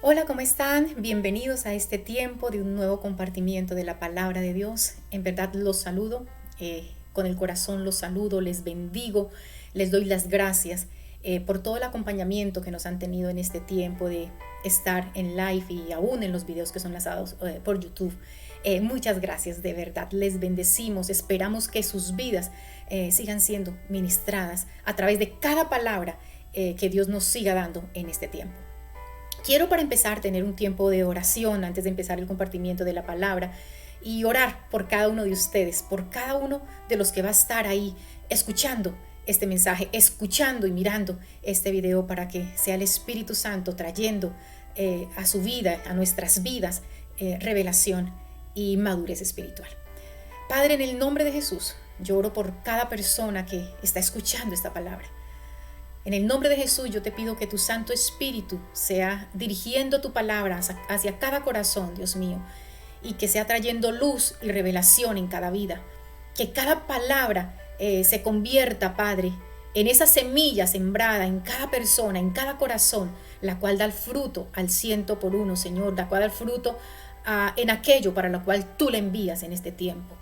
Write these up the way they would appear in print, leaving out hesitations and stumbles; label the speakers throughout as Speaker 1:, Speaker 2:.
Speaker 1: Hola, ¿cómo están? Bienvenidos a este tiempo de un nuevo compartimiento de la palabra de Dios. En verdad los saludo, con el corazón los saludo, les bendigo, les doy las gracias por todo el acompañamiento que nos han tenido en este tiempo de estar en live y aún en los videos que son lanzados por YouTube. Muchas gracias, de verdad, les bendecimos, esperamos que sus vidas sigan siendo ministradas a través de cada palabra que Dios nos siga dando en este tiempo. Quiero para empezar tener un tiempo de oración antes de empezar el compartimiento de la palabra y orar por cada uno de ustedes, por cada uno de los que va a estar ahí escuchando este mensaje, escuchando y mirando este video para que sea el Espíritu Santo trayendo a su vida, a nuestras vidas, revelación y madurez espiritual. Padre, en el nombre de Jesús, yo oro por cada persona que está escuchando esta palabra. En el nombre de Jesús yo te pido que tu Santo Espíritu sea dirigiendo tu palabra hacia cada corazón, Dios mío, y que sea trayendo luz y revelación en cada vida. Que cada palabra se convierta, Padre, en esa semilla sembrada en cada persona, en cada corazón, la cual da el fruto al 100 por 1, Señor, la cual da el fruto en aquello para lo cual tú le envías en este tiempo.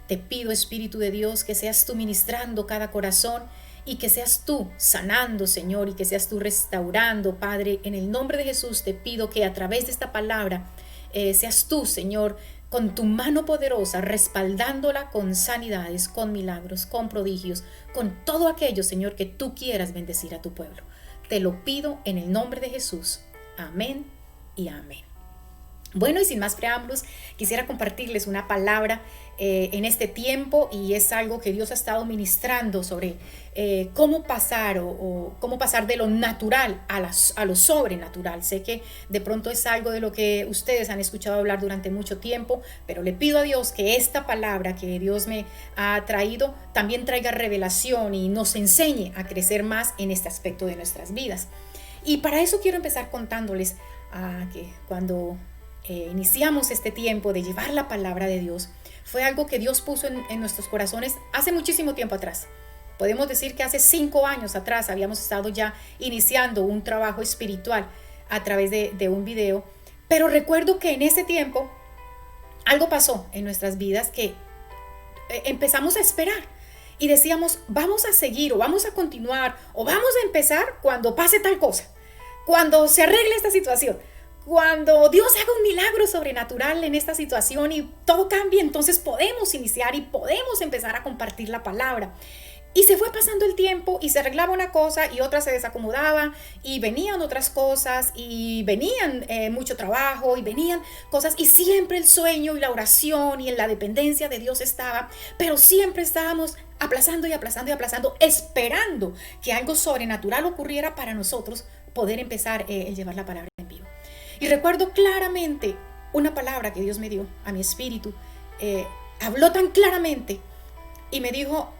Speaker 1: Te pido, Espíritu de Dios, que seas tú ministrando cada corazón y que seas tú sanando, Señor, y que seas tú restaurando, Padre. En el nombre de Jesús te pido que a través de esta palabra seas tú, Señor, con tu mano poderosa, respaldándola con sanidades, con milagros, con prodigios, con todo aquello, Señor, que tú quieras bendecir a tu pueblo. Te lo pido en el nombre de Jesús. Amén y amén. Bueno, y sin más preámbulos, quisiera compartirles una palabra en este tiempo, y es algo que Dios ha estado ministrando sobre cómo pasar o cómo pasar de lo natural a lo sobrenatural. Sé que de pronto es algo de lo que ustedes han escuchado hablar durante mucho tiempo, pero le pido a Dios que esta palabra que Dios me ha traído también traiga revelación y nos enseñe a crecer más en este aspecto de nuestras vidas. Y para eso quiero empezar contándoles que cuando iniciamos este tiempo de llevar la palabra de Dios, fue algo que Dios puso en nuestros corazones hace muchísimo tiempo atrás. Podemos decir que hace 5 años atrás habíamos estado ya iniciando un trabajo espiritual a través de un video, pero recuerdo que en ese tiempo algo pasó en nuestras vidas que empezamos a esperar y decíamos, vamos a seguir o vamos a continuar o vamos a empezar cuando pase tal cosa, cuando se arregle esta situación. Cuando Dios haga un milagro sobrenatural en esta situación y todo cambie, entonces podemos iniciar y podemos empezar a compartir la palabra. Y se fue pasando el tiempo y se arreglaba una cosa y otra se desacomodaba y venían otras cosas y venían mucho trabajo y venían cosas, y siempre el sueño y la oración y en la dependencia de Dios estaba, pero siempre estábamos aplazando y aplazando y aplazando, esperando que algo sobrenatural ocurriera para nosotros poder empezar a llevar la palabra en vivo. Y recuerdo claramente una palabra que Dios me dio a mi espíritu. Habló tan claramente y me dijo,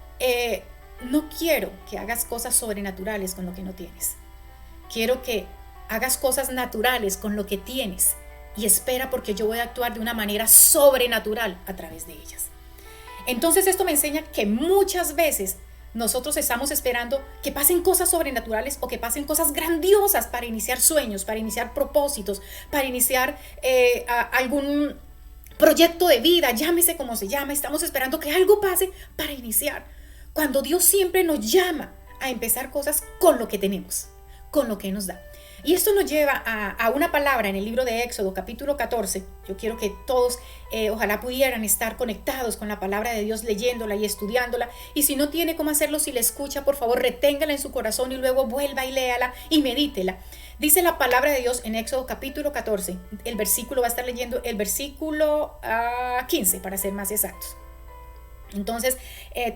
Speaker 1: no quiero que hagas cosas sobrenaturales con lo que no tienes. Quiero que hagas cosas naturales con lo que tienes y espera, porque yo voy a actuar de una manera sobrenatural a través de ellas. Entonces esto me enseña que muchas veces nosotros estamos esperando que pasen cosas sobrenaturales o que pasen cosas grandiosas para iniciar sueños, para iniciar propósitos, para iniciar algún proyecto de vida, llámese como se llama. Estamos esperando que algo pase para iniciar, cuando Dios siempre nos llama a empezar cosas con lo que tenemos, con lo que nos da. Y esto nos lleva a una palabra en el libro de Éxodo, capítulo 14. Yo quiero que todos ojalá pudieran estar conectados con la palabra de Dios, leyéndola y estudiándola. Y si no tiene cómo hacerlo, si la escucha, por favor, reténgala en su corazón y luego vuelva y léala y medítela. Dice la palabra de Dios en Éxodo capítulo 14. El versículo va a estar leyendo el versículo 15, para ser más exactos. Entonces,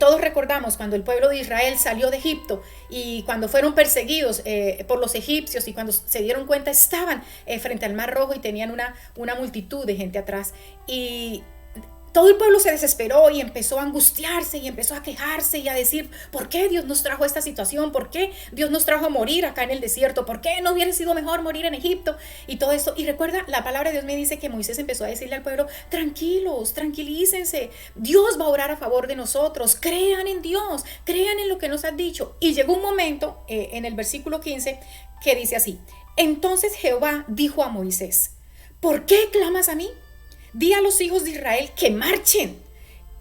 Speaker 1: todos recordamos cuando el pueblo de Israel salió de Egipto y cuando fueron perseguidos por los egipcios, y cuando se dieron cuenta estaban frente al Mar Rojo y tenían una multitud de gente atrás, y todo el pueblo se desesperó y empezó a angustiarse y empezó a quejarse y a decir, ¿por qué Dios nos trajo a esta situación? ¿Por qué Dios nos trajo a morir acá en el desierto? ¿Por qué no hubiera sido mejor morir en Egipto? Y todo esto. Y recuerda, la palabra de Dios me dice que Moisés empezó a decirle al pueblo, tranquilos, tranquilícense, Dios va a orar a favor de nosotros, crean en Dios, crean en lo que nos ha dicho. Y llegó un momento en el versículo 15 que dice así, Entonces Jehová dijo a Moisés: ¿por qué clamas a mí? Di a los hijos de Israel que marchen.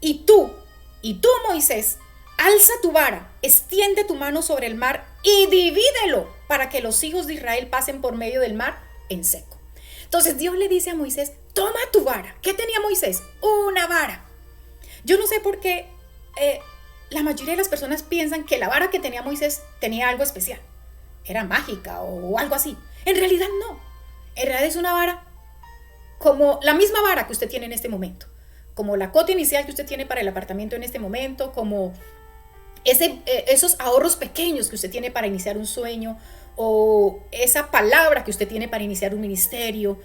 Speaker 1: Y tú, Moisés, alza tu vara, extiende tu mano sobre el mar y divídelo para que los hijos de Israel pasen por medio del mar en seco. Entonces Dios le dice a Moisés: toma tu vara. ¿Qué tenía Moisés? Una vara. Yo no sé por qué la mayoría de las personas piensan que la vara que tenía Moisés tenía algo especial. Era mágica o algo así. En realidad no. En realidad es una vara como la misma vara que usted tiene en este momento. Como la cuota inicial que usted tiene para el apartamento en este momento. Como esos ahorros pequeños que usted tiene para iniciar un sueño. O esa palabra que usted tiene para iniciar un ministerio.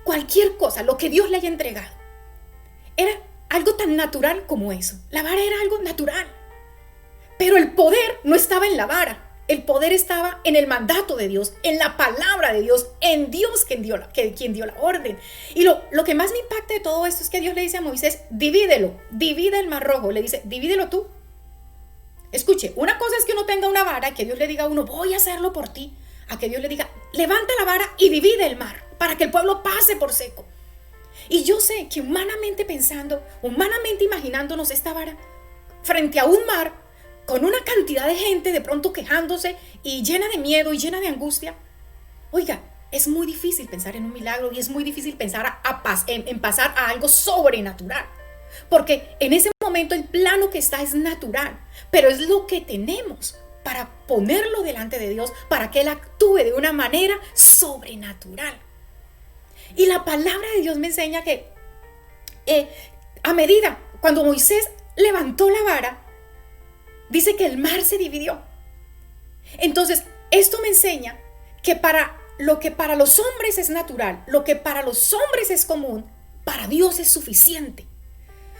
Speaker 1: Cualquier cosa, lo que Dios le haya entregado. Era algo tan natural como eso. La vara era algo natural. Pero el poder no estaba en la vara. El poder estaba en el mandato de Dios, en la palabra de Dios, en Dios quien dio la orden. Y lo que más me impacta de todo esto es que Dios le dice a Moisés: divídelo, divide el mar rojo. Le dice: divídelo tú. Escuche, una cosa es que uno tenga una vara y que Dios le diga a uno: voy a hacerlo por ti. A que Dios le diga: levanta la vara y divide el mar para que el pueblo pase por seco. Y yo sé que humanamente pensando, humanamente imaginándonos esta vara frente a un mar, con una cantidad de gente de pronto quejándose y llena de miedo y llena de angustia. Oiga, es muy difícil pensar en un milagro y es muy difícil pensar en pasar a algo sobrenatural. Porque en ese momento el plano que está es natural, pero es lo que tenemos para ponerlo delante de Dios, para que Él actúe de una manera sobrenatural. Y la palabra de Dios me enseña que a medida, cuando Moisés levantó la vara, dice que el mar se dividió. Entonces, esto me enseña que para lo que para los hombres es natural, lo que para los hombres es común, para Dios es suficiente.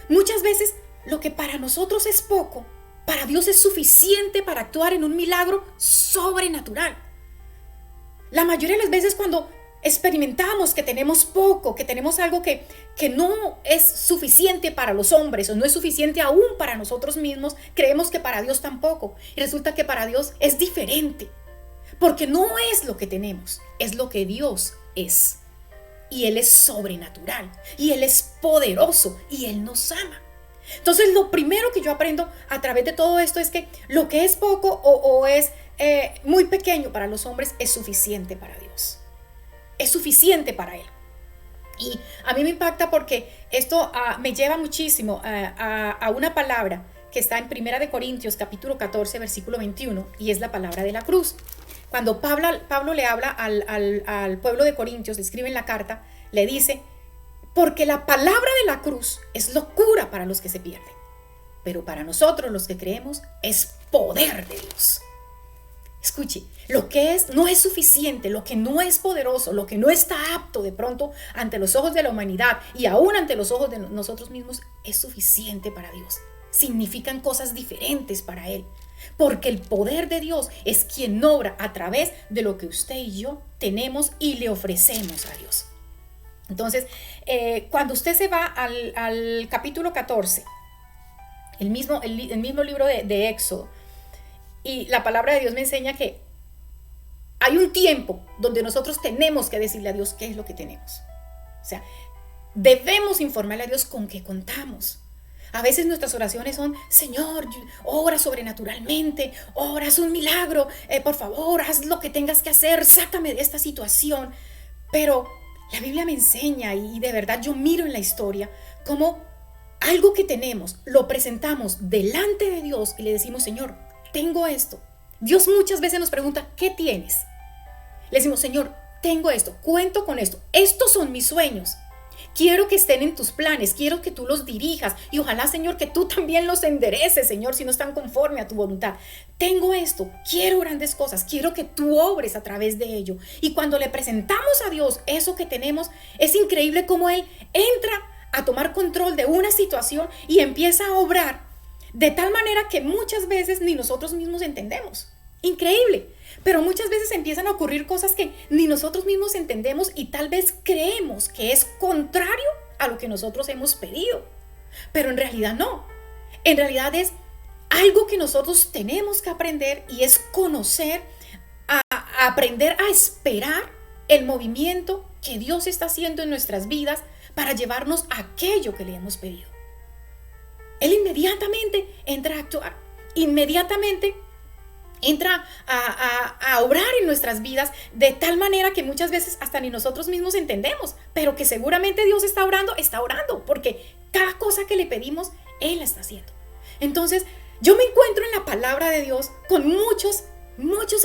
Speaker 1: Muchas veces lo que para nosotros es poco, para Dios es suficiente para actuar en un milagro sobrenatural. La mayoría de las veces cuando experimentamos que tenemos poco, que tenemos algo que no es suficiente para los hombres o no es suficiente aún para nosotros mismos, creemos que para Dios tampoco. Y resulta que para Dios es diferente, porque no es lo que tenemos, es lo que Dios es. Y Él es sobrenatural, y Él es poderoso, y Él nos ama. Entonces lo primero que yo aprendo a través de todo esto es que lo que es poco o es muy pequeño para los hombres es suficiente para Dios. Es suficiente para Él. Y a mí me impacta porque esto me lleva muchísimo a una palabra que está en 1 Corintios capítulo 14 versículo 21, y es la palabra de la cruz. Cuando Pablo le habla al pueblo de Corintios, le escribe en la carta, le dice: porque la palabra de la cruz es locura para los que se pierden, pero para nosotros los que creemos es poder de Dios. Escuche, lo que no es suficiente, lo que no es poderoso, lo que no está apto de pronto ante los ojos de la humanidad y aún ante los ojos de nosotros mismos, es suficiente para Dios. Significan cosas diferentes para Él, porque el poder de Dios es quien obra a través de lo que usted y yo tenemos y le ofrecemos a Dios. Entonces, cuando usted se va al capítulo 14, el mismo libro de Éxodo, y la palabra de Dios me enseña que hay un tiempo donde nosotros tenemos que decirle a Dios qué es lo que tenemos. O sea, debemos informarle a Dios con qué contamos. A veces nuestras oraciones son: Señor, obra sobrenaturalmente, obra, haz un milagro, por favor, haz lo que tengas que hacer, sácame de esta situación. Pero la Biblia me enseña, y de verdad yo miro en la historia, cómo algo que tenemos lo presentamos delante de Dios y le decimos: Señor, tengo esto. Dios muchas veces nos pregunta: ¿qué tienes? Le decimos: Señor, tengo esto, cuento con esto, estos son mis sueños. Quiero que estén en tus planes, quiero que tú los dirijas y ojalá, Señor, que tú también los endereces, Señor, si no están conforme a tu voluntad. Tengo esto, quiero grandes cosas, quiero que tú obres a través de ello. Y cuando le presentamos a Dios eso que tenemos, es increíble cómo Él entra a tomar control de una situación y empieza a obrar de tal manera que muchas veces ni nosotros mismos entendemos. Increíble. Pero muchas veces empiezan a ocurrir cosas que ni nosotros mismos entendemos y tal vez creemos que es contrario a lo que nosotros hemos pedido. Pero en realidad no. En realidad es algo que nosotros tenemos que aprender y es conocer a aprender a esperar el movimiento que Dios está haciendo en nuestras vidas para llevarnos a aquello que le hemos pedido. Él inmediatamente entra a actuar, inmediatamente entra a obrar en nuestras vidas de tal manera que muchas veces hasta ni nosotros mismos entendemos, pero que seguramente Dios está orando, porque cada cosa que le pedimos, Él la está haciendo. Entonces, yo me encuentro en la palabra de Dios con muchos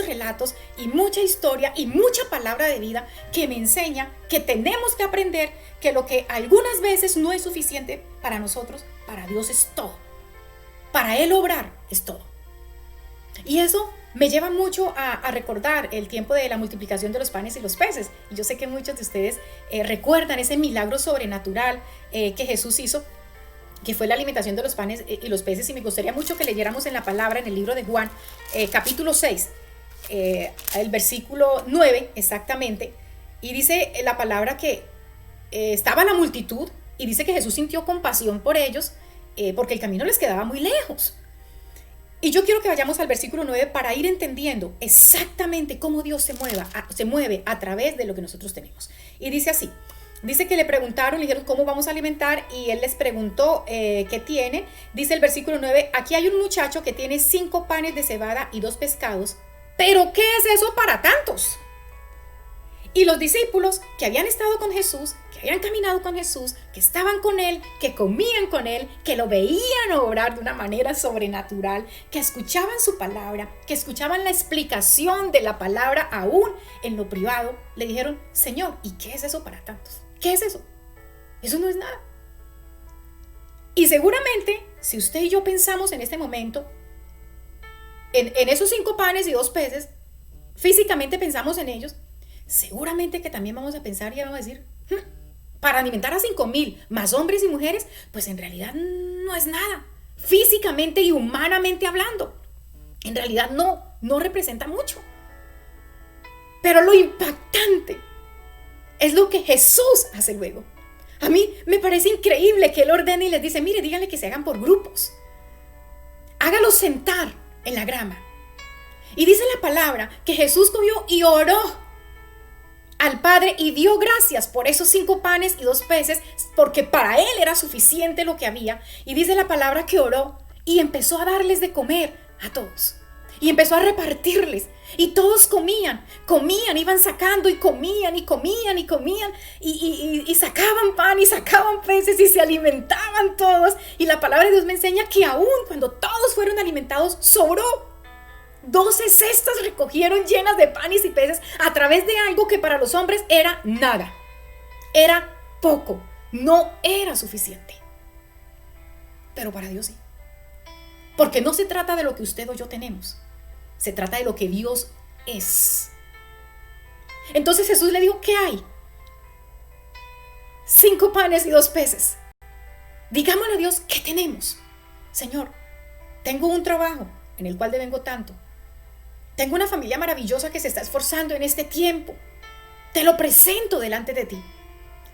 Speaker 1: relatos y mucha historia y mucha palabra de vida que me enseña que tenemos que aprender que lo que algunas veces no es suficiente para nosotros, para Dios es todo. Para Él obrar es todo. Y eso me lleva mucho a recordar el tiempo de la multiplicación de los panes y los peces. Y yo sé que muchos de ustedes recuerdan ese milagro sobrenatural que Jesús hizo, que fue la alimentación de los panes y los peces. Y me gustaría mucho que leyéramos en la palabra, en el libro de Juan, capítulo 6, el versículo 9 exactamente. Y dice la palabra que estaba la multitud y dice que Jesús sintió compasión por ellos porque el camino les quedaba muy lejos. Y yo quiero que vayamos al versículo 9 para ir entendiendo exactamente cómo Dios se mueve a través de lo que nosotros tenemos. Y dice así, dice que le preguntaron, le dijeron, ¿cómo vamos a alimentar? Y él les preguntó, ¿qué tiene? Dice el versículo 9, aquí hay un muchacho que tiene 5 panes de cebada y 2 pescados, ¿pero qué es eso para tantos? Y los discípulos que habían estado con Jesús, que habían caminado con Jesús, que estaban con Él, que comían con Él, que lo veían obrar de una manera sobrenatural, que escuchaban su palabra, que escuchaban la explicación de la palabra aún en lo privado, le dijeron, Señor, ¿y qué es eso para tantos? ¿Qué es eso? Eso no es nada. Y seguramente, si usted y yo pensamos en este momento, en esos 5 panes y 2 peces, físicamente pensamos en ellos, seguramente que también vamos a pensar y vamos a decir, para alimentar a 5,000 más hombres y mujeres, pues en realidad no es nada, físicamente y humanamente hablando. En realidad no representa mucho. Pero lo impactante es lo que Jesús hace luego. A mí me parece increíble que Él ordene y les dice, mire, díganle que se hagan por grupos. Hágalos sentar en la grama. Y dice la palabra que Jesús comió y oró al Padre y dio gracias por esos 5 panes y 2 peces, porque para Él era suficiente lo que había. Y dice la palabra que oró y empezó a darles de comer a todos. Y empezó a repartirles. Y todos comían, iban sacando y comían y sacaban pan y sacaban peces y se alimentaban todos. Y la palabra de Dios me enseña que aún cuando todos fueron alimentados, sobró. 12 cestas recogieron llenas de panes y peces a través de algo que para los hombres era nada, era poco, no era suficiente. Pero para Dios sí. Porque no se trata de lo que usted o yo tenemos, se trata de lo que Dios es. Entonces Jesús le dijo, ¿qué hay? 5 panes y 2 peces. Digámosle a Dios, ¿qué tenemos? Señor, tengo un trabajo en el cual devengo tanto. Tengo una familia maravillosa que se está esforzando en este tiempo. Te lo presento delante de ti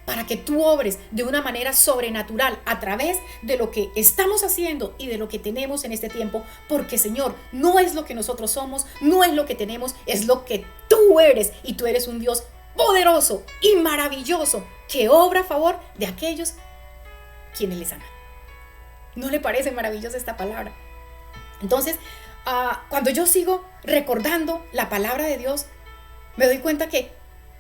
Speaker 1: para que tú obres de una manera sobrenatural a través de lo que estamos haciendo y de lo que tenemos en este tiempo, porque Señor, no es lo que nosotros somos, no es lo que tenemos, es lo que tú eres, y tú eres un Dios poderoso y maravilloso que obra a favor de aquellos quienes les aman. ¿No le parece maravillosa esta palabra? Entonces, cuando yo sigo recordando la palabra de Dios, me doy cuenta que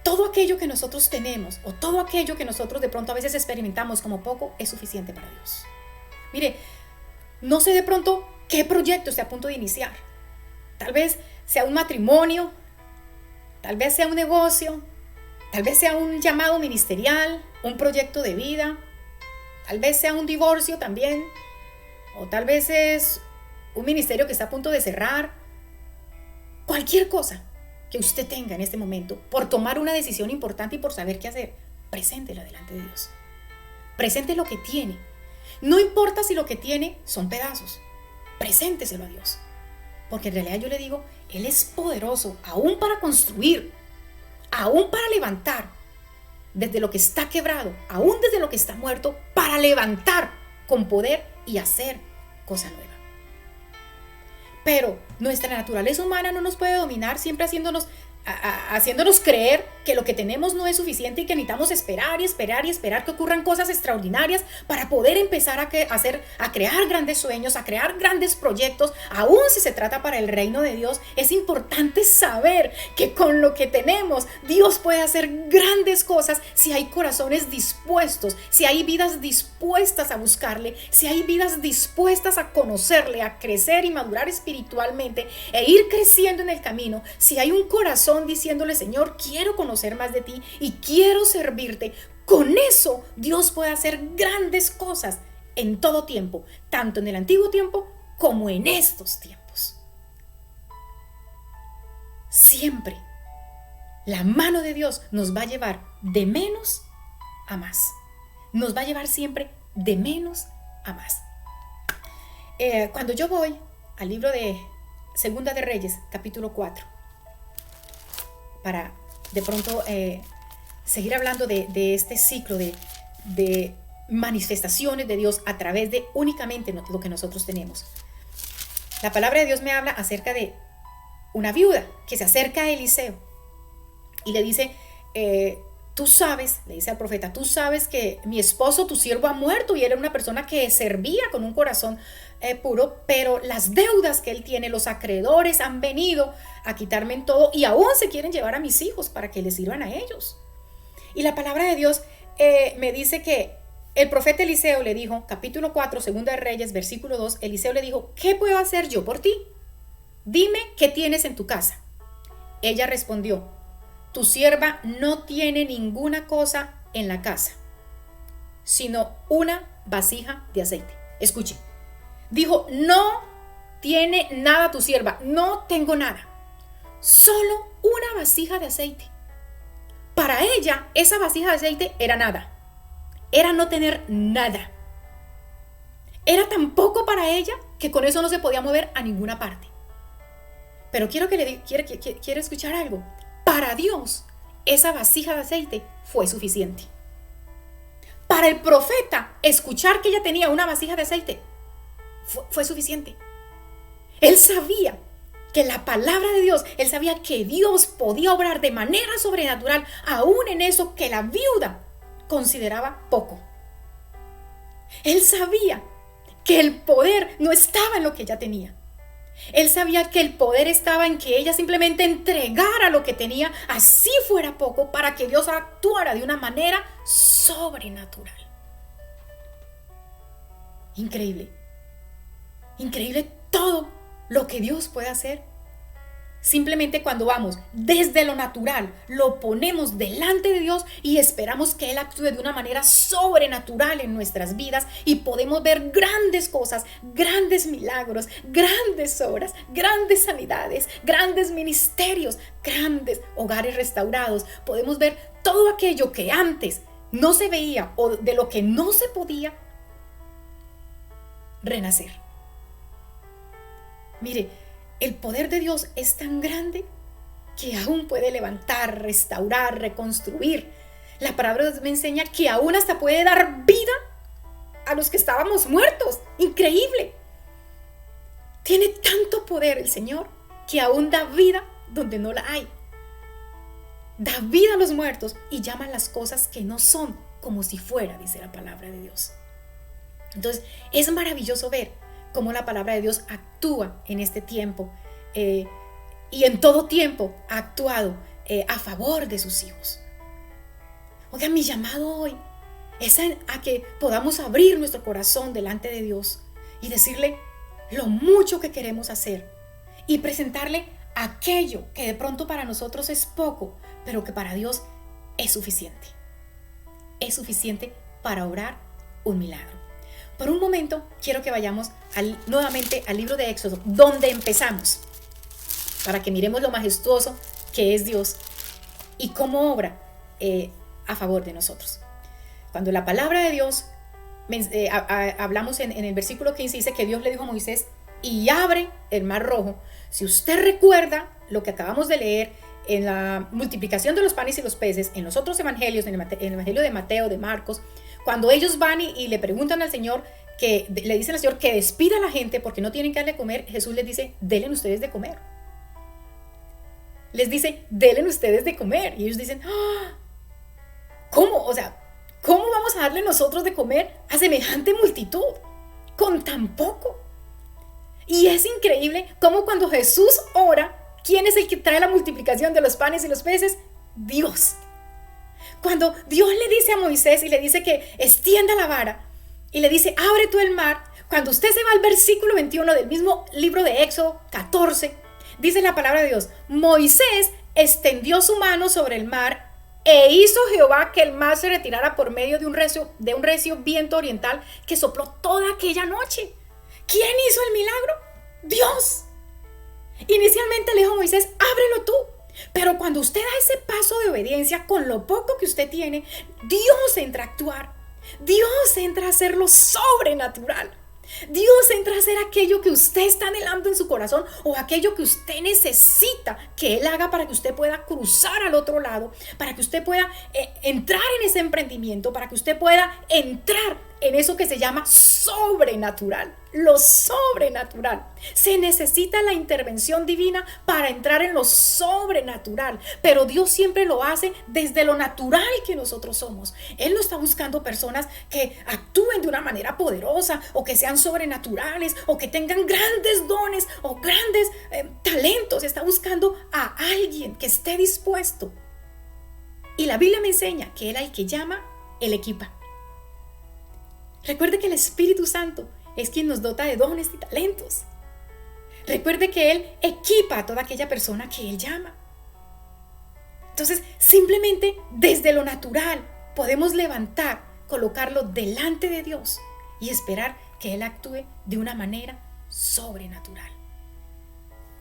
Speaker 1: todo aquello que nosotros tenemos o todo aquello que nosotros de pronto a veces experimentamos como poco es suficiente para Dios. Mire, no sé de pronto qué proyecto esté a punto de iniciar. Tal vez sea un matrimonio, tal vez sea un negocio, tal vez sea un llamado ministerial, un proyecto de vida, tal vez sea un divorcio también, o tal vez es un ministerio que está a punto de cerrar. Cualquier cosa que usted tenga en este momento por tomar una decisión importante y por saber qué hacer, preséntela delante de Dios. Presente lo que tiene. No importa si lo que tiene son pedazos. Presénteselo a Dios. Porque en realidad yo le digo, Él es poderoso aún para construir, aún para levantar, desde lo que está quebrado, aún desde lo que está muerto, para levantar con poder y hacer cosa nueva. Pero nuestra naturaleza humana no nos puede dominar, siempre haciéndonos haciéndonos creer que lo que tenemos no es suficiente y que necesitamos esperar y esperar y esperar que ocurran cosas extraordinarias para poder empezar a crear grandes sueños, a crear grandes proyectos. Aún si se trata para el reino de Dios, es importante saber que con lo que tenemos Dios puede hacer grandes cosas si hay corazones dispuestos, si hay vidas dispuestas a buscarle, si hay vidas dispuestas a conocerle, a crecer y madurar espiritualmente e ir creciendo en el camino. Si hay un corazón diciéndole: Señor, quiero conocer más de ti y quiero servirte, con eso Dios puede hacer grandes cosas en todo tiempo, tanto en el antiguo tiempo como en estos tiempos. Siempre la mano de Dios nos va a llevar de menos a más. Nos va a llevar siempre de menos a más. Cuando yo voy al libro de Segunda de Reyes, capítulo 4, para de pronto seguir hablando de este ciclo de manifestaciones de Dios a través de únicamente lo que nosotros tenemos. La palabra de Dios me habla acerca de una viuda que se acerca a Eliseo y le dice: tú sabes, le dice al profeta, tú sabes que mi esposo, tu siervo, ha muerto, y era una persona que servía con un corazón puro, pero las deudas que él tiene, los acreedores han venido a quitarme en todo y aún se quieren llevar a mis hijos para que les sirvan a ellos. Y la palabra de Dios me dice que el profeta Eliseo le dijo, capítulo 4, Segunda de Reyes, versículo 2, Eliseo le dijo: ¿qué puedo hacer yo por ti? Dime qué tienes en tu casa. Ella respondió: tu sierva no tiene ninguna cosa en la casa, sino una vasija de aceite. Escuchen, dijo: no tiene nada tu sierva, no tengo nada, solo una vasija de aceite. Para ella, esa vasija de aceite era nada, era no tener nada. Era tan poco para ella que con eso no se podía mover a ninguna parte. Pero quiero escuchar algo. Para Dios, esa vasija de aceite fue suficiente. Para el profeta, escuchar que ella tenía una vasija de aceite fue suficiente. Él sabía que la palabra de Dios, él sabía que Dios podía obrar de manera sobrenatural aún en eso que la viuda consideraba poco. Él sabía que el poder no estaba en lo que ella tenía. Él sabía que el poder estaba en que ella simplemente entregara lo que tenía, así fuera poco, para que Dios actuara de una manera sobrenatural. Increíble. Increíble todo lo que Dios puede hacer. Simplemente cuando vamos desde lo natural, lo ponemos delante de Dios y esperamos que Él actúe de una manera sobrenatural en nuestras vidas, y podemos ver grandes cosas, grandes milagros, grandes obras, grandes sanidades, grandes ministerios, grandes hogares restaurados. Podemos ver todo aquello que antes no se veía o de lo que no se podía renacer. Mire, el poder de Dios es tan grande que aún puede levantar, restaurar, reconstruir. La palabra de Dios me enseña que aún hasta puede dar vida a los que estábamos muertos. Increíble. Tiene tanto poder el Señor que aún da vida donde no la hay. Da vida a los muertos y llama las cosas que no son como si fuera, dice la palabra de Dios. Entonces, es maravilloso ver cómo la palabra de Dios actúa en este tiempo y en todo tiempo ha actuado a favor de sus hijos. Oigan, mi llamado hoy es a que podamos abrir nuestro corazón delante de Dios y decirle lo mucho que queremos hacer y presentarle aquello que de pronto para nosotros es poco, pero que para Dios es suficiente. Es suficiente para obrar un milagro. Por un momento quiero que vayamos nuevamente al libro de Éxodo, donde empezamos, para que miremos lo majestuoso que es Dios y cómo obra a favor de nosotros. Cuando la palabra de Dios, hablamos en el versículo 15, dice que Dios le dijo a Moisés: y abre el mar rojo. Si usted recuerda lo que acabamos de leer en la multiplicación de los panes y los peces, en los otros evangelios, en el evangelio de Mateo, de Marcos, cuando ellos van y le preguntan al Señor, le dicen al Señor que despida a la gente porque no tienen que darle de comer, Jesús les dice: denle ustedes de comer. les dice, denle ustedes de comer. Y ellos dicen, ¡ah! ¿Cómo? O sea, ¿cómo vamos a darle nosotros de comer a semejante multitud con tan poco? Y es increíble cómo cuando Jesús ora, ¿quién es el que trae la multiplicación de los panes y los peces? Dios. Cuando Dios le dice a Moisés y le dice que extienda la vara y le dice, abre tú el mar, cuando usted se va al versículo 21 del mismo libro de Éxodo 14, dice la palabra de Dios, Moisés extendió su mano sobre el mar e hizo Jehová que el mar se retirara por medio de un recio viento oriental que sopló toda aquella noche. ¿Quién hizo el milagro? Dios. Inicialmente le dijo a Moisés, ábrelo tú. Pero cuando usted da ese paso de obediencia con lo poco que usted tiene, Dios entra a actuar. Dios entra a hacer lo sobrenatural. Dios entra a hacer aquello que usted está anhelando en su corazón o aquello que usted necesita que Él haga para que usted pueda cruzar al otro lado, para que usted pueda entrar en ese emprendimiento, para que usted pueda entrar en eso que se llama sobrenatural. Lo sobrenatural. Se necesita la intervención divina para entrar en lo sobrenatural, pero Dios siempre lo hace desde lo natural que nosotros somos. Él no está buscando personas que actúen de una manera poderosa o que sean sobrenaturales o que tengan grandes dones o grandes talentos. Está buscando a alguien que esté dispuesto. Y la Biblia me enseña que Él al que llama, Él equipa. Recuerde que el Espíritu Santo es quien nos dota de dones y talentos. Recuerde que Él equipa a toda aquella persona que Él llama. Entonces, simplemente desde lo natural podemos levantar, colocarlo delante de Dios y esperar que Él actúe de una manera sobrenatural.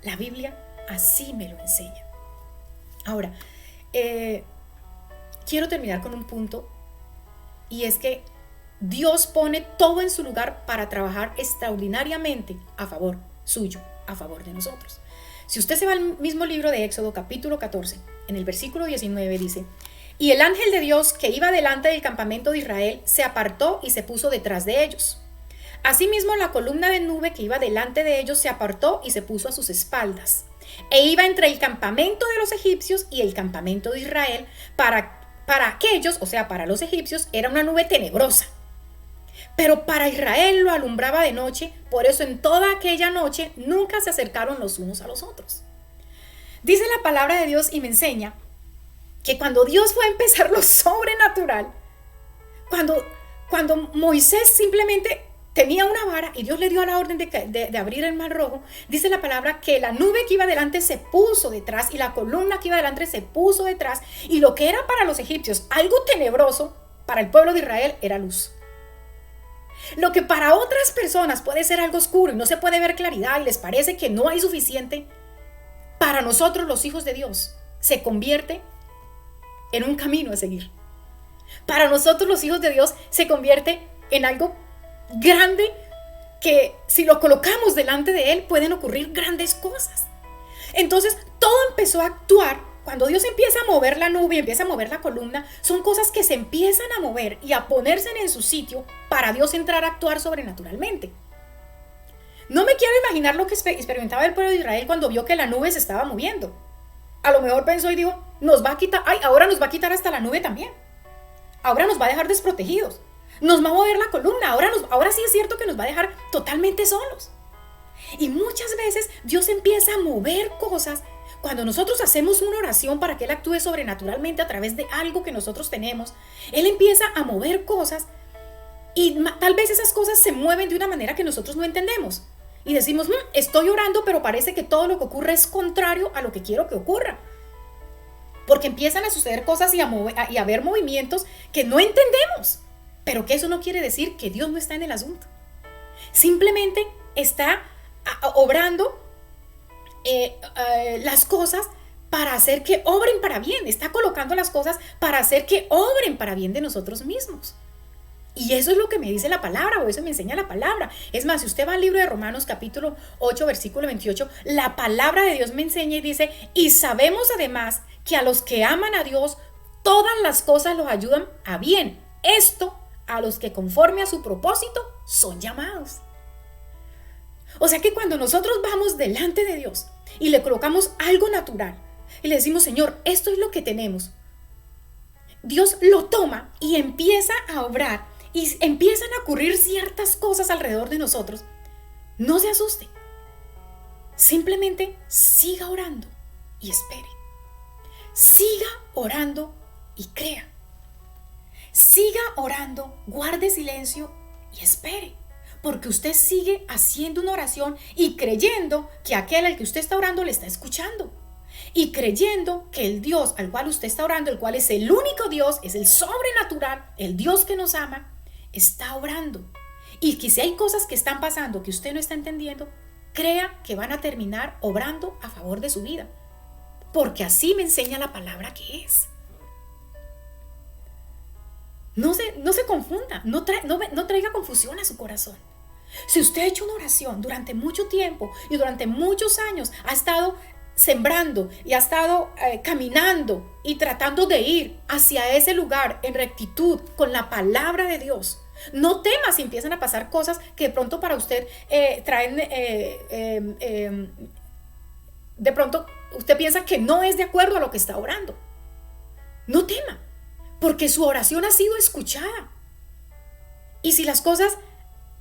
Speaker 1: La Biblia así me lo enseña. Ahora, quiero terminar con un punto, y es que Dios pone todo en su lugar para trabajar extraordinariamente a favor suyo, a favor de nosotros. Si usted se va al mismo libro de Éxodo, capítulo 14, en el versículo 19 dice, y el ángel de Dios que iba delante del campamento de Israel se apartó y se puso detrás de ellos. Asimismo, la columna de nube que iba delante de ellos se apartó y se puso a sus espaldas, e iba entre el campamento de los egipcios y el campamento de Israel. Para aquellos, o sea, para los egipcios, era una nube tenebrosa, pero para Israel lo alumbraba de noche. Por eso en toda aquella noche nunca se acercaron los unos a los otros. Dice la palabra de Dios y me enseña que cuando Dios fue a empezar lo sobrenatural, cuando Moisés simplemente tenía una vara y Dios le dio la orden de abrir el mar rojo, dice la palabra que la nube que iba delante se puso detrás y la columna que iba delante se puso detrás, y lo que era para los egipcios algo tenebroso, para el pueblo de Israel era luz. Lo que para otras personas puede ser algo oscuro y no se puede ver claridad y les parece que no hay suficiente, para nosotros los hijos de Dios se convierte en un camino a seguir. Para nosotros los hijos de Dios se convierte en algo grande que si lo colocamos delante de Él pueden ocurrir grandes cosas. Entonces todo empezó a actuar. Cuando Dios empieza a mover la nube y empieza a mover la columna, son cosas que se empiezan a mover y a ponerse en su sitio para Dios entrar a actuar sobrenaturalmente. No me quiero imaginar lo que experimentaba el pueblo de Israel cuando vio que la nube se estaba moviendo. A lo mejor pensó y dijo, nos va a quitar, ahora nos va a quitar hasta la nube también. Ahora nos va a dejar desprotegidos. Nos va a mover la columna, ahora sí es cierto que nos va a dejar totalmente solos. Y muchas veces Dios empieza a mover cosas. Cuando nosotros hacemos una oración para que Él actúe sobrenaturalmente a través de algo que nosotros tenemos, Él empieza a mover cosas y tal vez esas cosas se mueven de una manera que nosotros no entendemos. Y decimos, estoy orando, pero parece que todo lo que ocurre es contrario a lo que quiero que ocurra. Porque empiezan a suceder cosas y a haber movimientos que no entendemos. Pero que eso no quiere decir que Dios no está en el asunto. Simplemente está obrando las cosas para hacer que obren para bien. Está colocando las cosas para hacer que obren para bien de nosotros mismos. Y eso es lo que me dice la palabra, o eso me enseña la palabra. Es más, si usted va al libro de Romanos capítulo 8, versículo 28, la palabra de Dios me enseña y dice, y sabemos además que a los que aman a Dios, todas las cosas los ayudan a bien. Esto a los que conforme a su propósito son llamados. O sea que cuando nosotros vamos delante de Dios y le colocamos algo natural, y le decimos, Señor, esto es lo que tenemos, Dios lo toma y empieza a obrar y empiezan a ocurrir ciertas cosas alrededor de nosotros. No se asuste. Simplemente siga orando y espere. Siga orando y crea. Siga orando, guarde silencio y espere. Porque usted sigue haciendo una oración y creyendo que aquel al que usted está orando le está escuchando. Y creyendo que el Dios al cual usted está orando, el cual es el único Dios, es el sobrenatural, el Dios que nos ama, está orando. Y que si hay cosas que están pasando que usted no está entendiendo, crea que van a terminar obrando a favor de su vida. Porque así me enseña la palabra que es. No se confunda, no traiga confusión a su corazón. Si usted ha hecho una oración durante mucho tiempo y durante muchos años ha estado sembrando y ha estado caminando y tratando de ir hacia ese lugar en rectitud con la palabra de Dios, no tema si empiezan a pasar cosas que de pronto para usted traen, de pronto usted piensa que no es de acuerdo a lo que está orando. No tema, porque su oración ha sido escuchada. Y si las cosas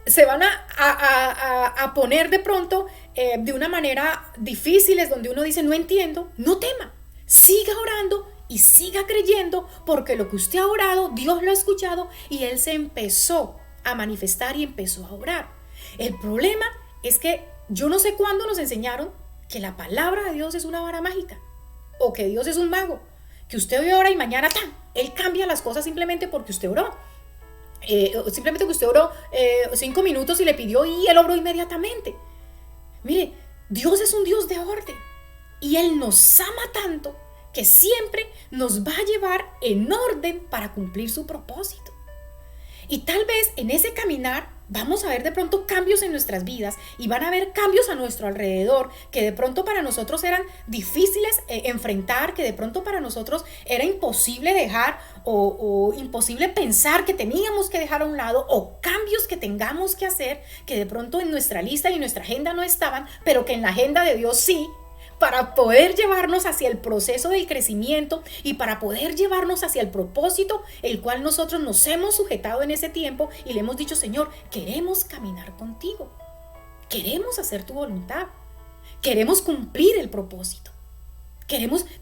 Speaker 1: se van a poner de pronto de una manera difíciles, donde uno dice no entiendo, no tema, siga orando y siga creyendo, porque lo que usted ha orado, Dios lo ha escuchado y Él se empezó a manifestar y empezó a orar. El problema es que yo no sé cuándo nos enseñaron que la palabra de Dios es una vara mágica o que Dios es un mago, que usted hoy ora y mañana ¡tan! Él cambia las cosas simplemente porque usted oró. Simplemente que usted oró 5 minutos y le pidió y Él obró inmediatamente. Mire, Dios es un Dios de orden y Él nos ama tanto que siempre nos va a llevar en orden para cumplir su propósito. Y tal vez en ese caminar vamos a ver de pronto cambios en nuestras vidas y van a haber cambios a nuestro alrededor que de pronto para nosotros eran difíciles enfrentar, que de pronto para nosotros era imposible dejar o imposible pensar que teníamos que dejar a un lado, o cambios que tengamos que hacer que de pronto en nuestra lista y en nuestra agenda no estaban, pero que en la agenda de Dios sí, para poder llevarnos hacia el proceso del crecimiento y para poder llevarnos hacia el propósito el cual nosotros nos hemos sujetado en ese tiempo y le hemos dicho, Señor, queremos caminar contigo, queremos hacer tu voluntad, queremos cumplir el propósito,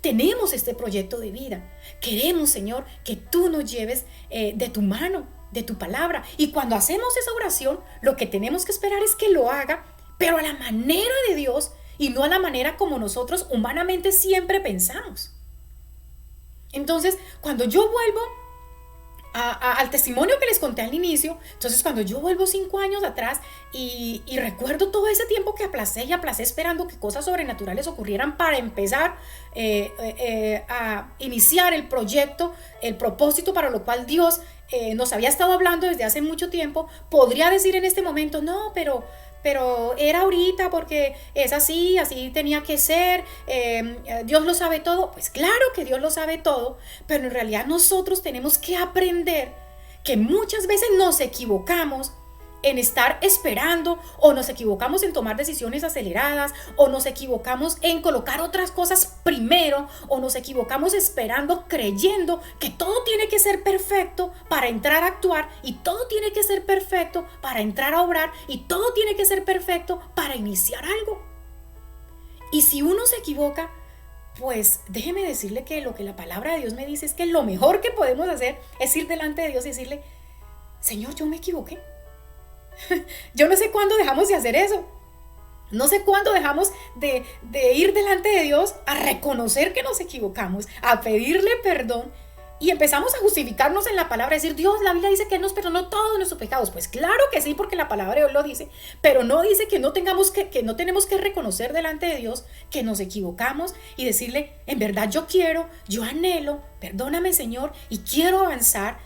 Speaker 1: tenemos este proyecto de vida, queremos, Señor, que tú nos lleves de tu mano, de tu palabra. Y cuando hacemos esa oración, lo que tenemos que esperar es que lo haga, pero a la manera de Dios y no a la manera como nosotros humanamente siempre pensamos. Entonces, cuando yo vuelvo al testimonio que les conté al inicio, entonces cuando yo vuelvo 5 años atrás y recuerdo todo ese tiempo que aplacé y aplacé esperando que cosas sobrenaturales ocurrieran para empezar a iniciar el proyecto, el propósito para lo cual Dios nos había estado hablando desde hace mucho tiempo, podría decir en este momento, no, pero era ahorita porque es así tenía que ser, Dios lo sabe todo. Pues claro que Dios lo sabe todo, pero en realidad nosotros tenemos que aprender que muchas veces nos equivocamos en estar esperando, o nos equivocamos en tomar decisiones aceleradas, o nos equivocamos en colocar otras cosas primero, o nos equivocamos esperando, creyendo que todo tiene que ser perfecto para entrar a actuar, y todo tiene que ser perfecto para entrar a obrar, y todo tiene que ser perfecto para iniciar algo. Y si uno se equivoca, pues déjeme decirle que lo que la palabra de Dios me dice es que lo mejor que podemos hacer es ir delante de Dios y decirle, Señor, yo me equivoqué. Yo no sé cuándo dejamos de hacer eso. No sé cuándo dejamos de ir delante de Dios a reconocer que nos equivocamos, a pedirle perdón, y empezamos a justificarnos en la palabra, decir, Dios, la Biblia dice que Él nos perdonó todos nuestros pecados. Pues claro que sí, porque la palabra de Dios lo dice, pero no dice que no tenemos que reconocer delante de Dios que nos equivocamos y decirle, en verdad yo anhelo, perdóname, Señor, y quiero avanzar.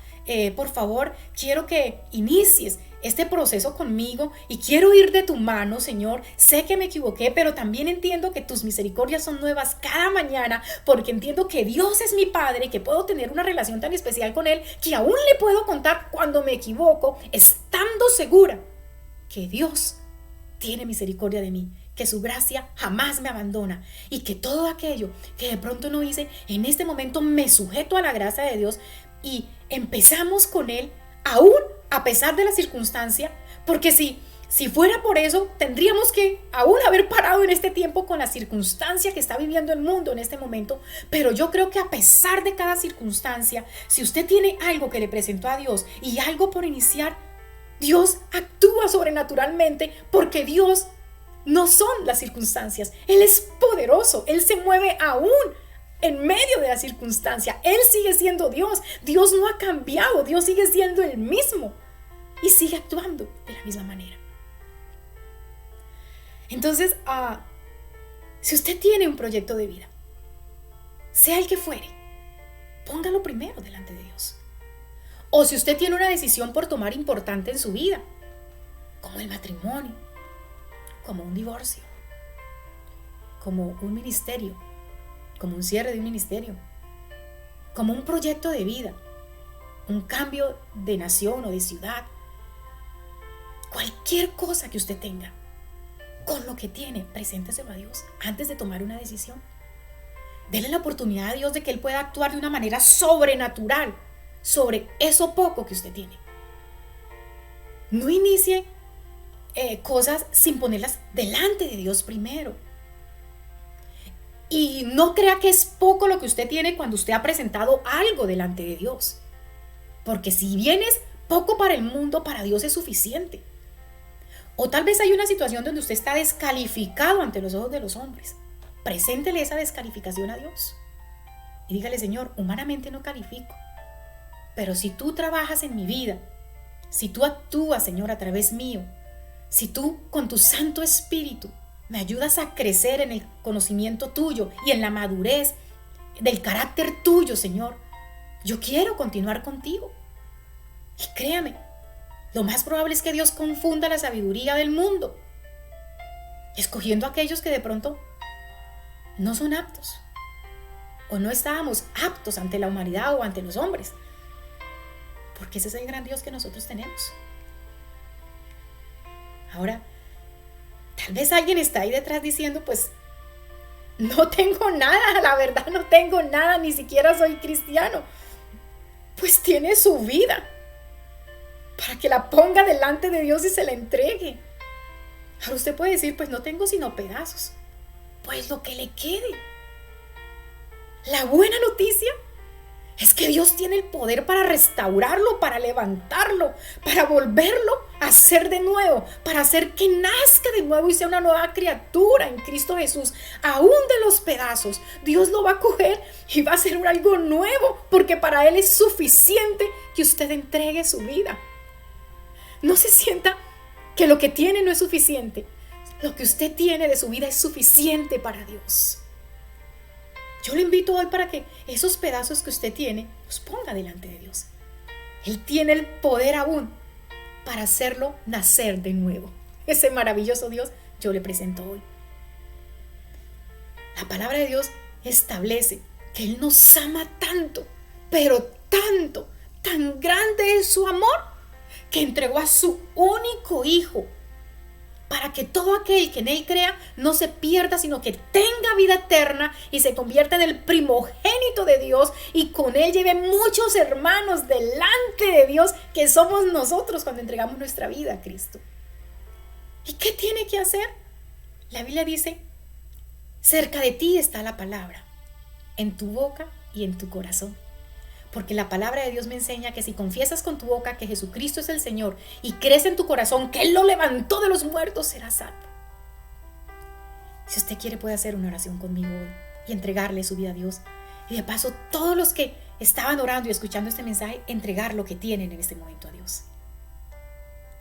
Speaker 1: Por favor, quiero que inicies este proceso conmigo y quiero ir de tu mano, Señor. Sé que me equivoqué, pero también entiendo que tus misericordias son nuevas cada mañana, porque entiendo que Dios es mi Padre y que puedo tener una relación tan especial con Él que aún le puedo contar cuando me equivoco, estando segura que Dios tiene misericordia de mí, que su gracia jamás me abandona y que todo aquello que de pronto no hice, en este momento me sujeto a la gracia de Dios y empezamos con Él aún a pesar de la circunstancia, porque si fuera por eso, tendríamos que aún haber parado en este tiempo con la circunstancia que está viviendo el mundo en este momento. Pero yo creo que a pesar de cada circunstancia, si usted tiene algo que le presentó a Dios y algo por iniciar, Dios actúa sobrenaturalmente, porque Dios no son las circunstancias. Él es poderoso, Él se mueve aún en medio de la circunstancia. Él sigue siendo Dios. Dios no ha cambiado, Dios sigue siendo el mismo y sigue actuando de la misma manera. Entonces, si usted tiene un proyecto de vida, sea el que fuere, póngalo primero delante de Dios. O si usted tiene una decisión por tomar importante en su vida, como el matrimonio, como un divorcio, como un ministerio, como un cierre de un ministerio, como un proyecto de vida, un cambio de nación o de ciudad, cualquier cosa que usted tenga, con lo que tiene, presénteselo a Dios antes de tomar una decisión. Dele la oportunidad a Dios de que Él pueda actuar de una manera sobrenatural sobre eso poco que usted tiene. No inicie cosas sin ponerlas delante de Dios primero. Y no crea que es poco lo que usted tiene cuando usted ha presentado algo delante de Dios. Porque si bien es poco para el mundo, para Dios es suficiente. O tal vez hay una situación donde usted está descalificado ante los ojos de los hombres. Preséntele esa descalificación a Dios. Y dígale: Señor, humanamente no califico. Pero si tú trabajas en mi vida, si tú actúas, Señor, a través mío, si tú con tu Santo Espíritu me ayudas a crecer en el conocimiento tuyo y en la madurez del carácter tuyo, Señor, yo quiero continuar contigo. Y créame, lo más probable es que Dios confunda la sabiduría del mundo, escogiendo a aquellos que de pronto no son aptos, o no estábamos aptos ante la humanidad o ante los hombres, porque ese es el gran Dios que nosotros tenemos. Ahora, tal vez alguien está ahí detrás diciendo: pues no tengo nada, la verdad no tengo nada, ni siquiera soy cristiano. Pues tiene su vida para que la ponga delante de Dios y se la entregue. Ahora usted puede decir: pues no tengo sino pedazos. Pues lo que le quede. La buena noticia es que Dios tiene el poder para restaurarlo, para levantarlo, para volverlo a hacer de nuevo, para hacer que nazca de nuevo y sea una nueva criatura en Cristo Jesús. Aún de los pedazos, Dios lo va a coger y va a hacer algo nuevo, porque para Él es suficiente que usted entregue su vida. No se sienta que lo que tiene no es suficiente. Lo que usted tiene de su vida es suficiente para Dios. Yo le invito hoy para que esos pedazos que usted tiene los ponga delante de Dios. Él tiene el poder aún para hacerlo nacer de nuevo. Ese maravilloso Dios yo le presento hoy. La palabra de Dios establece que Él nos ama tanto, pero tanto, tan grande es su amor, que entregó a su único Hijo, para que todo aquel que en Él crea no se pierda, sino que tenga vida eterna y se convierta en el primogénito de Dios, y con Él lleve muchos hermanos delante de Dios, que somos nosotros cuando entregamos nuestra vida a Cristo. ¿Y qué tiene que hacer? La Biblia dice: cerca de ti está la palabra, en tu boca y en tu corazón. Porque la palabra de Dios me enseña que si confiesas con tu boca que Jesucristo es el Señor y crees en tu corazón que Él lo levantó de los muertos, serás salvo. Si usted quiere, puede hacer una oración conmigo hoy y entregarle su vida a Dios. Y de paso, todos los que estaban orando y escuchando este mensaje, entregar lo que tienen en este momento a Dios.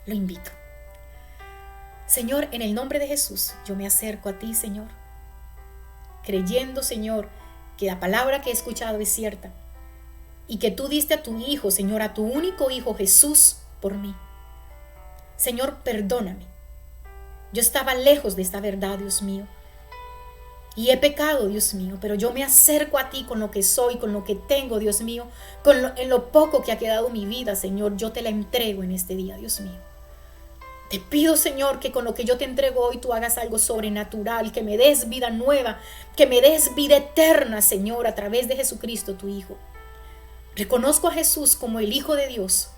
Speaker 1: Lo invito. Señor, en el nombre de Jesús, yo me acerco a ti, Señor, creyendo, Señor, que la palabra que he escuchado es cierta, y que tú diste a tu Hijo, Señor, a tu único Hijo Jesús, por mí. Señor, perdóname. Yo estaba lejos de esta verdad, Dios mío, y he pecado, Dios mío, pero yo me acerco a ti con lo que soy, con lo que tengo, Dios mío, en lo poco que ha quedado mi vida, Señor. Yo te la entrego en este día, Dios mío. Te pido, Señor, que con lo que yo te entrego hoy tú hagas algo sobrenatural, que me des vida nueva, que me des vida eterna, Señor, a través de Jesucristo, tu Hijo. Reconozco a Jesús como el Hijo de Dios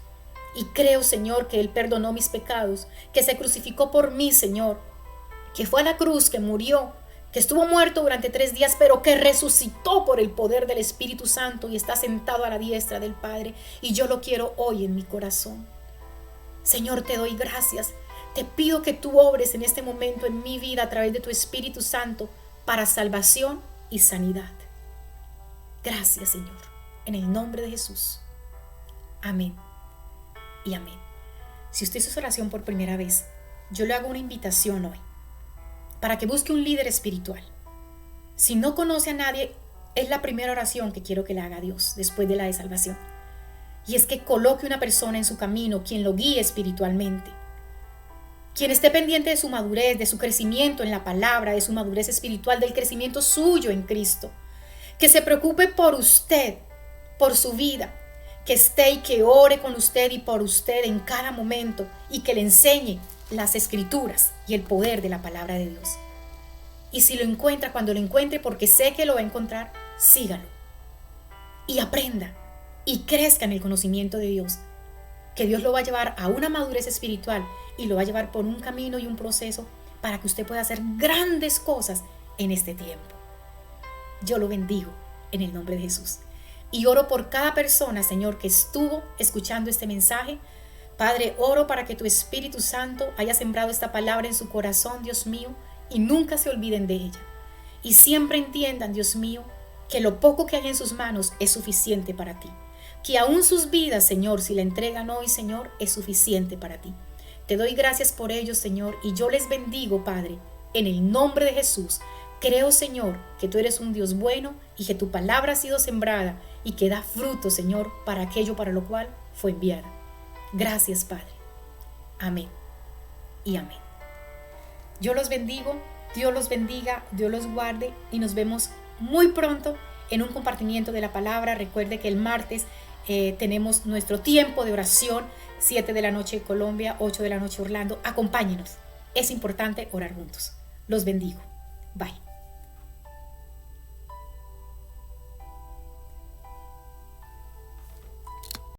Speaker 1: y creo, Señor, que Él perdonó mis pecados, que se crucificó por mí, Señor, que fue a la cruz, que murió, que estuvo muerto durante 3 días, pero que resucitó por el poder del Espíritu Santo y está sentado a la diestra del Padre. Y yo lo quiero hoy en mi corazón. Señor, te doy gracias. Te pido que tú obres en este momento en mi vida a través de tu Espíritu Santo para salvación y sanidad. Gracias, Señor, en el nombre de Jesús. Amén y amén. Si usted hizo esa oración por primera vez, yo le hago una invitación hoy para que busque un líder espiritual. Si no conoce a nadie, es la primera oración que quiero que le haga a Dios después de la de salvación. Y es que coloque una persona en su camino, quien lo guíe espiritualmente, quien esté pendiente de su madurez, de su crecimiento en la palabra, de su madurez espiritual, del crecimiento suyo en Cristo, que se preocupe por usted, por su vida, que esté y que ore con usted y por usted en cada momento y que le enseñe las escrituras y el poder de la palabra de Dios. Y si lo encuentra, cuando lo encuentre, porque sé que lo va a encontrar, sígalo y aprenda y crezca en el conocimiento de Dios, que Dios lo va a llevar a una madurez espiritual y lo va a llevar por un camino y un proceso para que usted pueda hacer grandes cosas en este tiempo. Yo lo bendigo en el nombre de Jesús y oro por cada persona, Señor, que estuvo escuchando este mensaje. Padre, oro para que tu Espíritu Santo haya sembrado esta palabra en su corazón, Dios mío, y nunca se olviden de ella. Y siempre entiendan, Dios mío, que lo poco que hay en sus manos es suficiente para ti. Que aún sus vidas, Señor, si la entregan hoy, Señor, es suficiente para ti. Te doy gracias por ellos, Señor, y yo les bendigo, Padre, en el nombre de Jesús. Creo, Señor, que tú eres un Dios bueno y que tu palabra ha sido sembrada y que da fruto, Señor, para aquello para lo cual fue enviada. Gracias, Padre. Amén y amén. Yo los bendigo, Dios los bendiga, Dios los guarde y nos vemos muy pronto en un compartimiento de la palabra. Recuerde que el martes tenemos nuestro tiempo de oración, 7 de la noche Colombia, 8 de la noche Orlando. Acompáñenos. Es importante orar juntos. Los bendigo. Bye.